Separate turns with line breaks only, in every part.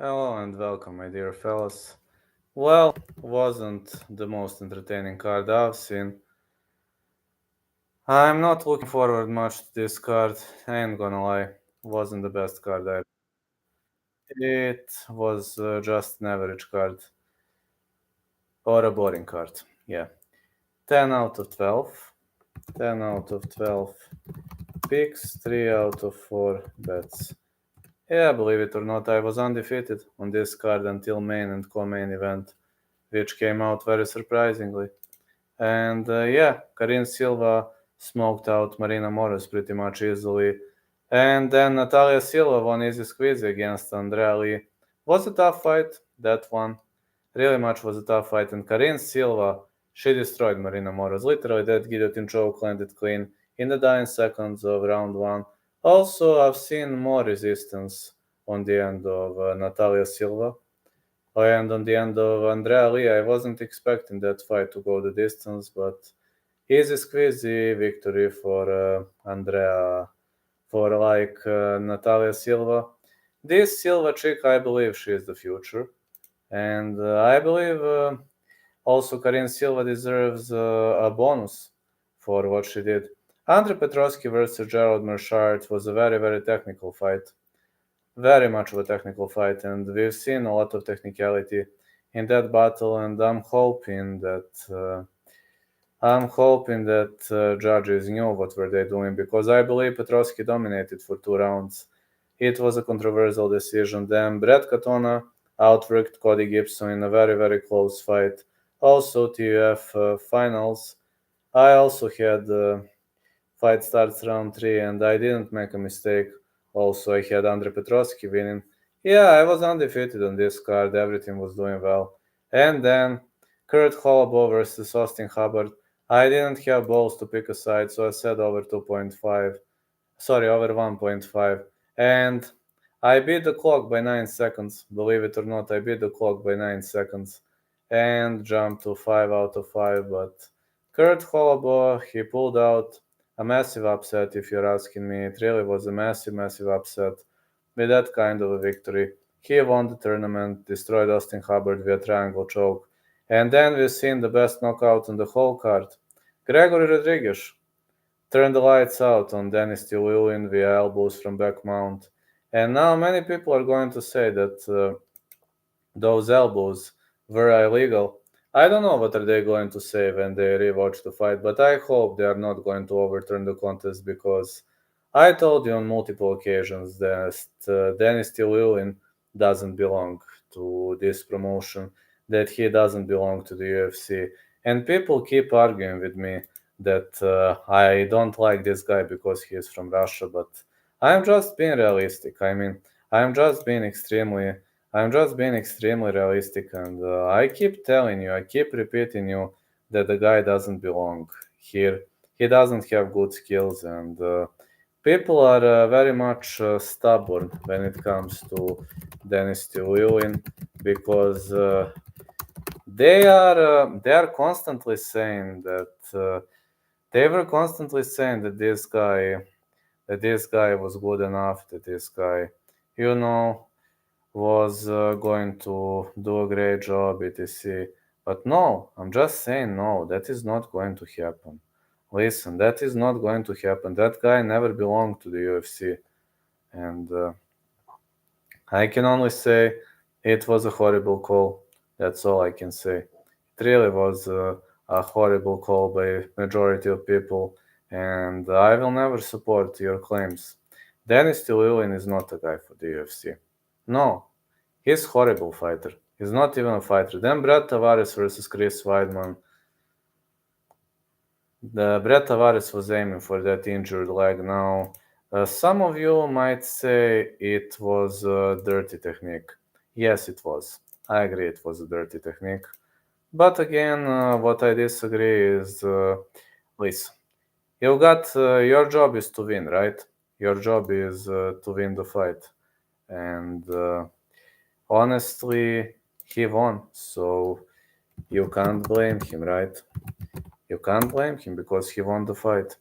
Hello and welcome, my dear fellas. Well, wasn't the most entertaining card I've seen. I'm not looking forward much to this card. I ain't gonna lie. Wasn't the best card I. It was just an average card or a boring card. Yeah, 10 out of 12. 10 out of 12 picks. 3 out of 4 bets. Yeah, believe it or not, I was undefeated on this card until main and co-main event, which came out very surprisingly. And yeah, Karin Silva smoked out Marina Morris pretty much easily. And then Natalia Silva won easy squeeze against Andrea Lee. Was a tough fight, that one. Really much was a tough fight. And Karin Silva, she destroyed Marina Morris. Literally, that guillotine choke landed clean in the dying seconds of round one. Also, I've seen more resistance on the end of Natalia Silva. And on the end of Andrea Lee, I wasn't expecting that fight to go the distance, but easy squeezy victory for Andrea, for Natalia Silva. This Silva chick, I believe she is the future. And I believe also Karin Silva deserves a bonus for what she did. Andre Petrovsky versus Gerald Mershard was a very, very technical fight, very much of a technical fight, and we've seen a lot of technicality in that battle. And I'm hoping that judges knew what were they doing, because I believe Petrovsky dominated for 2 rounds. It was a controversial decision. Then Brett Katona outworked Cody Gibson in a very, very close fight. Also, TUF finals. I also had fight starts round 3, and I didn't make a mistake. Also, I had Andre Petrovsky winning. Yeah, I was undefeated on this card. Everything was doing well. And then Kurt Holloway versus Austin Hubbard. I didn't have balls to pick a side, so I said over 2.5. Sorry, over 1.5. And I beat the clock by 9 seconds. Believe it or not, I beat the clock by 9 seconds and jumped to 5 out of 5. But Kurt Holloway, he pulled out a massive upset, if you're asking me. It really was a massive, massive upset with that kind of a victory. He won the tournament, destroyed Austin Hubbard via triangle choke. And then we've seen the best knockout on the whole card. Gregory Rodriguez turned the lights out on Dennis Tillulin via elbows from back mount. And now many people are going to say that those elbows were illegal. I don't know what are they going to say when they rewatch the fight, but I hope they are not going to overturn the contest, because I told you on multiple occasions that Dennis Tillulin doesn't belong to this promotion, that he doesn't belong to the UFC. And people keep arguing with me that I don't like this guy because he is from Russia, but I'm just being realistic. I mean, I'm just being extremely I'm just being extremely realistic, and I keep telling you, I keep repeating you that the guy doesn't belong here. He doesn't have good skills, and people are very much stubborn when it comes to Denis Tillulin, because they are constantly saying that they were constantly saying that this guy was good enough, that this guy, you know, was going to do a great job, etc. But no, I'm just saying no, that is not going to happen. Listen, that is not going to happen. That guy never belonged to the UFC. And I can only say it was a horrible call. That's all I can say. It really was a horrible call by majority of people, and I will never support your claims. Dennis Tillulin is not a guy for the UFC. No, he's horrible fighter. He's not even a fighter. Then Brett Tavares versus Chris Weidman. The Brett Tavares was aiming for that injured leg. Now, some of you might say it was a dirty technique. Yes, it was. I agree it was a dirty technique. But again, what I disagree is, listen, your job is to win, right? Your job is to win the fight. And honestly, he won. So you can't blame him, right? You can't blame him because he won the fight.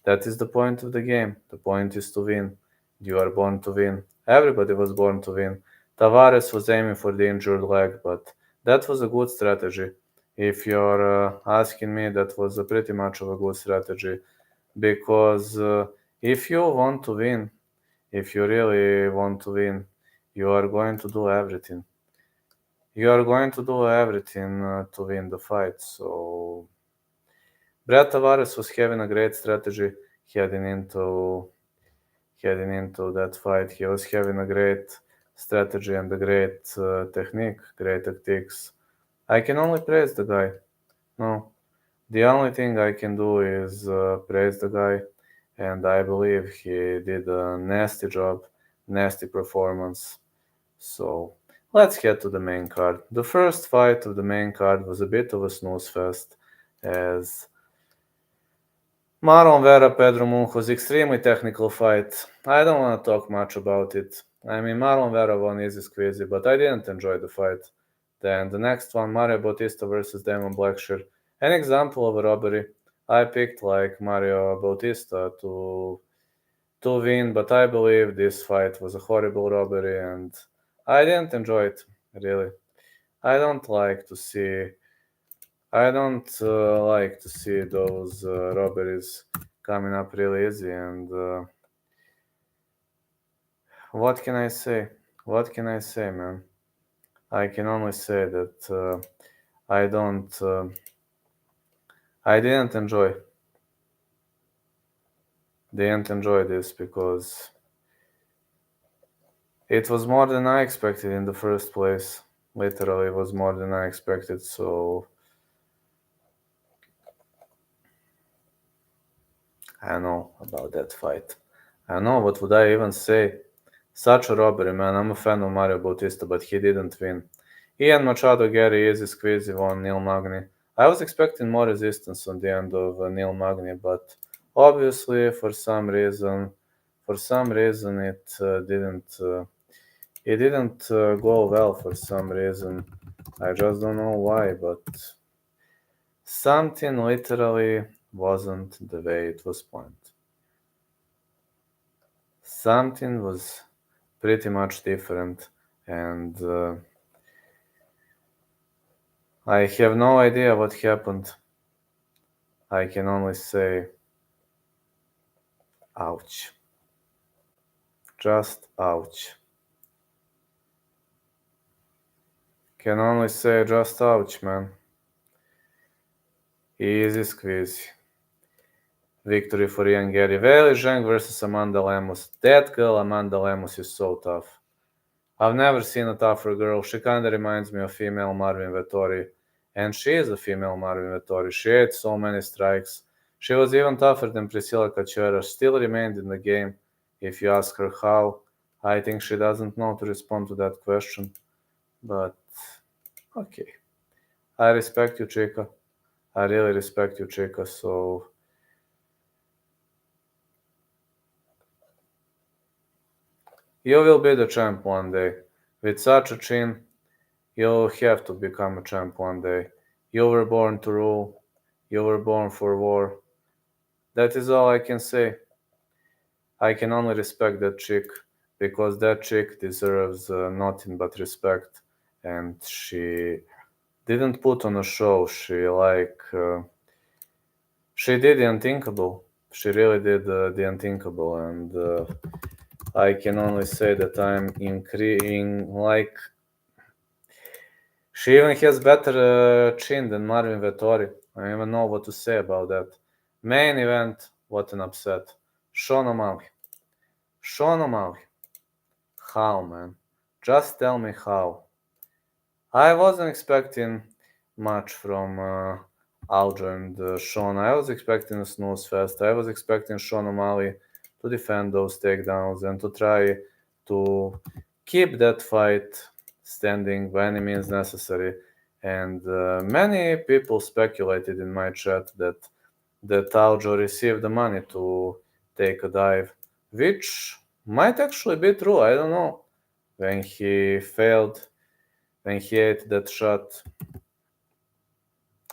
That is the point of the game. The point is to win. You are born to win. Everybody was born to win. Tavares was aiming for the injured leg, but that was a good strategy. If you're asking me, that was a pretty much of a good strategy because if you want to win, if you really want to win, you are going to do everything. You are going to do everything to win the fight. So Brad Tavares was having a great strategy heading into that fight. He was having a great strategy and a great technique, great tactics. I can only praise the guy. No, the only thing I can do is praise the guy, and I believe he did a nasty job, nasty performance. So let's head to the main card. The first fight of the main card was a bit of a snooze fest, as Marlon Vera Pedro Munhoz extremely technical fight. I don't want to talk much about it. I mean, Marlon Vera won easy squeezy, but I didn't enjoy the fight. Then the next one, Mario Bautista versus Damon Blackshear. An example of a robbery. I picked like Mario Bautista to win, but I believe this fight was a horrible robbery and I didn't enjoy it really. I don't like to see I don't like to see those robberies coming up really easy. And what can I say? What can I say, man? I can only say that I don't. I didn't enjoy this because it was more than I expected in the first place. Literally, it was more than I expected. So I know about that fight. I know what would I even say. Such a robbery, man. I'm a fan of Mario Bautista, but he didn't win. Ian Machado, Gary Easy Squeezy won Neil Magny. I was expecting more resistance on the end of Neil Magny, but obviously for some reason it didn't go well for some reason. I just don't know why, but something literally wasn't the way it was planned. Something was pretty much different, and I have no idea what happened. I can only say, ouch. Just ouch. Can only say just ouch, man. Easy squeeze. Victory for Ian Gary. Weili Zhang versus Amanda Lemos. That girl, Amanda Lemos, is so tough. I've never seen a tougher girl. She kinda reminds me of female Marvin Vettori. And she is a female Marvin Vettori. She ate so many strikes. She was even tougher than Priscilla Cachoeira. Still remained in the game. If you ask her how, I think she doesn't know to respond to that question. But, okay. I respect you, Chica. I really respect you, Chica. So, you will be the champ one day. With such a chin, you'll have to become a champ one day. You were born to rule. You were born for war. That is all I can say. I can only respect that chick because that chick deserves nothing but respect. And she didn't put on a show. She did the unthinkable. She really did the unthinkable. And I can only say that I'm increasing like she even has better chin than Marvin Vettori. I don't even know what to say about that. Main event, what an upset. Sean O'Malley. Sean O'Malley. How, man? Just tell me how. I wasn't expecting much from Aljo and Sean. I was expecting a snooze fest. I was expecting Sean O'Malley to defend those takedowns and to try to keep that fight standing by any means necessary. And many people speculated in my chat that Aljo received the money to take a dive, which might actually be true. I don't know. When he failed, when he ate that shot,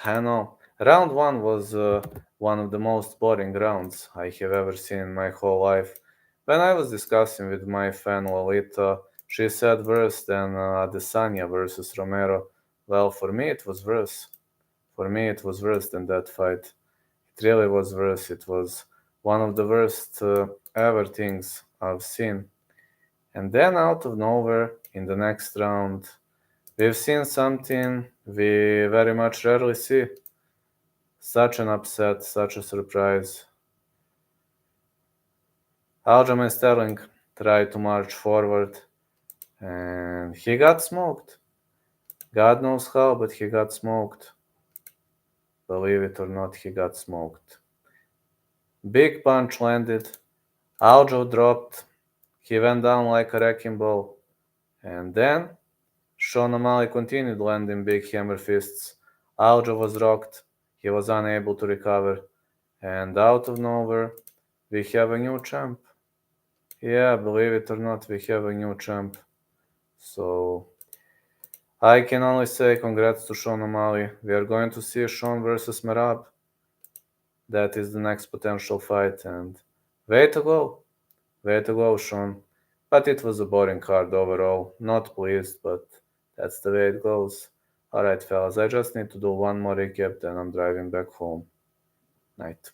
I don't know. Round one was one of the most boring rounds I have ever seen in my whole life. When I was discussing with my fan Lolita She said worse than Adesanya versus Romero. Well, for me it was worse. For me it was worse than that fight. It really was worse. It was one of the worst ever things I've seen. And then out of nowhere, in the next round, we've seen something we very much rarely see. Such an upset, such a surprise. Aljamain Sterling tried to march forward and he got smoked. God knows how, but he got smoked. Believe it or not, he got smoked. Big punch landed. Aljo dropped. He went down like a wrecking ball. And then Sean O'Malley continued landing big hammer fists. Aljo was rocked. He was unable to recover. And out of nowhere, we have a new champ. Yeah, believe it or not, we have a new champ. So I can only say congrats to Sean O'Malley. We are going to see Sean versus Merab. That is the next potential fight. And way to go. Way to go, Sean. But it was a boring card overall. Not pleased, but that's the way it goes. Alright, fellas, I just need to do one more recap, then I'm driving back home. Night.